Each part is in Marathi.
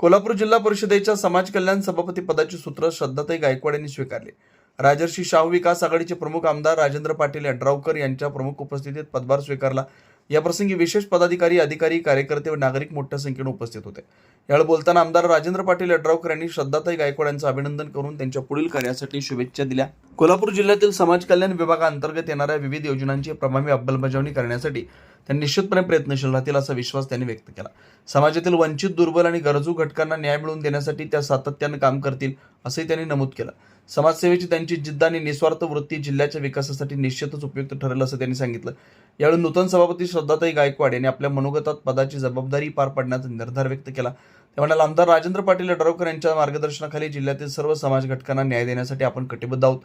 कोल्हापूर जिल्हा परिषदेच्या समाज कल्याण सभापती पदाची सूत्र श्रद्धाताई गायकवाड यांनी स्वीकारली। राजर्षी शाहू विकास आघाडीचे प्रमुख आमदार राजेंद्र पाटील यड्रावकर यांच्या प्रमुख उपस्थितीत पदभार स्वीकारला। या प्रसंगी विशेष पदाधिकारी, अधिकारी, कार्यकर्ते व नागरिक मोठ्या संख्येने उपस्थित होते। यावेळी बोलताना आमदार राजेंद्र पाटील यड्रावकर यांनी श्रद्धाताई गायकवाड यांचं अभिनंदन करून त्यांच्या पुढील कार्यासाठी शुभेच्छा दिल्या। कोल्हापूर जिल्ह्यातील समाज कल्याण विभागाअंतर्गत येणाऱ्या विविध योजनांची प्रभावी अंमलबजावणी करण्यासाठी त्यांनी निश्चितपणे प्रयत्नशील राहतील असा विश्वास त्यांनी व्यक्त केला। समाजातील वंचित, दुर्बल आणि गरजू घटकांना न्याय मिळवून देण्यासाठी त्या सातत्याने काम करतील असंही त्यांनी नमूद केलं। समाजसेवेची त्यांची जिद्द आणि निस्वार्थ वृत्ती जिल्ह्याच्या विकासासाठी निश्चितच उपयुक्त ठरेल असं त्यांनी सांगितलं। यावेळी नूतन सभापती श्रद्धाताई गायकवाड यांनी आपल्या मनोगतात पदाची जबाबदारी पार पाडण्याचा निर्धार व्यक्त केला। ते म्हणाले, आमदार राजेंद्र पाटील यड्रावकर यांच्या मार्गदर्शनाखाली जिल्ह्यातील सर्व समाज घटकांना न्याय देण्यासाठी आपण कटिबद्ध आहोत।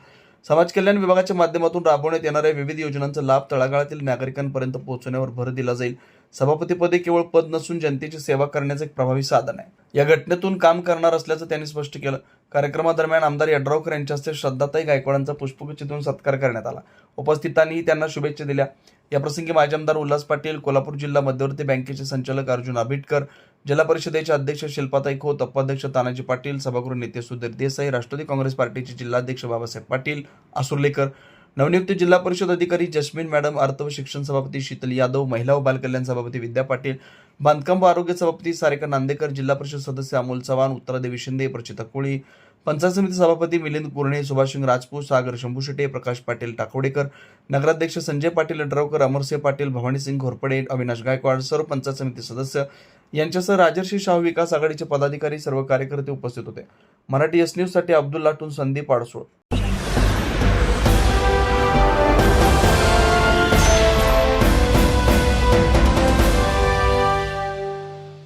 समाज कल्याण विभागाच्या माध्यमातून राबवण्यात येणाऱ्या विविध योजनांचा लाभ तळागाळातील नागरिकांपर्यंत पोहोचवण्यावर भर दिला जाईल। सभापतीपदी केवळ पद नसून जनतेची सेवा करण्याचे एक प्रभावी साधन आहे। या घटनेतून काम करणार असल्याचं त्यांनी स्पष्ट केलं। कार्यक्रमादरम्यान आमदार यड्रावकर यांच्या हस्ते श्रद्धाताई गायकवाडांचा पुष्पगुच्छ देऊन सत्कार करण्यात आला। उपस्थितांनी त्यांना शुभेच्छा दिल्या। या प्रसंगी माजी आमदार उल्हास पाटील, कोल्हापूर जिल्हा मध्यवर्ती बँकेचे संचालक अर्जुन आबिटकर, जिल्हा परिषदेचे अध्यक्ष शिल्पाताई खोत, उपाध्यक्ष तानाजी पाटील, सभागृह नेते सुधीर देसाई, राष्ट्रवादी काँग्रेस पार्टीचे जिल्हाध्यक्ष बाबासाहेब पाटील आसुर्लेकर, नवनियुक्त जिल्हा परिषद अधिकारी जस्मिन मॅडम, अर्थ व शिक्षण सभापती शीतल यादव, महिला व बालकल्याण सभापती विद्या पाटील, बांधकाम व आरोग्य सभापती सारिका नांदेकर, जिल्हा परिषद सदस्य अमोल चव्हाण, उत्तरादेवी शिंदे, प्रचिता कोळी, पंचायत समिती सभापती मिलिंद कुरणे, सुभाषसिंग राजपूत, सागर शंभूशेटे, प्रकाश पाटील टाकोडेकर, नगराध्यक्ष संजय पाटील यड्रावकर, अमरसिंह पाटील, भवानीसिंग घोरपडे, अविनाश गायकवाड, सर्व पंचायत समिती सदस्य यांच्यासह राजर्षी शाहू विकास आघाडीचे पदाधिकारी, सर्व कार्यकर्ते उपस्थित होते। मराठी एस न्यूज साठी अब्दुल लाटून, संदीप आडसोळ।